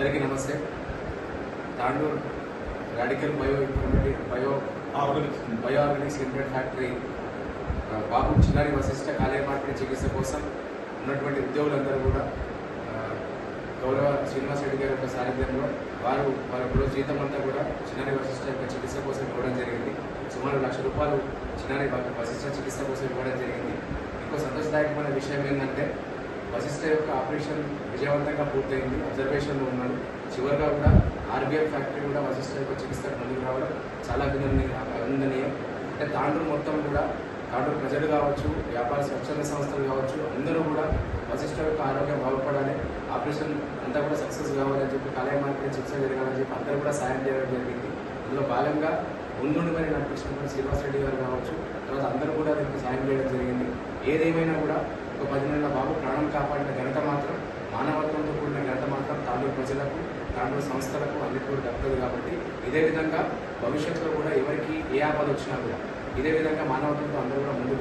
అందరికీ నమస్తే. Tandur radical bio organics limited factory బాబు చిన్నారి వశిష్ట కాలేయ మార్పిడి చికిత్స కోసం ఉన్నటువంటి ఉద్యోగులందరూ కూడా గౌరవ శ్రీనివాస్ రెడ్డి గారి యొక్క సారథ్యంలో వారి రోజు జీతం అంతా కూడా చిన్నారి వశిష్ట యొక్క చికిత్స కోసం ఇవ్వడం జరిగింది. సుమారు ₹1,00,000 చిన్నారి వశిష్ట చికిత్స కోసం ఇవ్వడం జరిగింది. ఇంకో సంతోషదాయకమైన విషయం ఏంటంటే వశిష్ట యొక్క ఆపరేషన్ విజయవంతంగా పూర్తయింది. అబ్జర్వేషన్లో ఉన్నాడు. చివరిగా కూడా ఆర్బీఎల్ ఫ్యాక్టరీ కూడా వశిష్ట యొక్క చికిత్సకు ముందుకు రావడం చాలా అభినందనీయం. అంటే తాండూరు మొత్తం కూడా తాండూరు ప్రజలు కావచ్చు, వ్యాపార స్వచ్ఛంద సంస్థలు కావచ్చు, అందరూ కూడా వశిష్ట యొక్క ఆరోగ్యం బాగుపడాలి, ఆపరేషన్ అంతా కూడా సక్సెస్ కావాలని చెప్పి కాలేయ మార్పిడి చికిత్స జరగాలని చెప్పి అందరూ కూడా సాయం చేయడం జరిగింది. అందులో భాగంగా ముందుండి మరి నడిపించినటువంటి శ్రీనివాస్ రెడ్డి గారు కావచ్చు, తర్వాత అందరూ కూడా దీనికి సాయం చేయడం జరిగింది. ఏదేమైనా కూడా ఒక 10 నెలల బాబు ప్రాణం కాపాడిన ఘనత మాత్రం, మానవత్వంతో కూడిన ఘనత మాత్రం తాండూరు ప్రజలకు, తాండూరు సంస్థలకు అన్నిటి కూడా దక్కుతుంది. కాబట్టి ఇదే విధంగా భవిష్యత్తులో కూడా ఎవరికి ఏ ఆపద వచ్చినా కూడా ఇదే విధంగా మానవత్వంతో అందరూ కూడా ముందుకు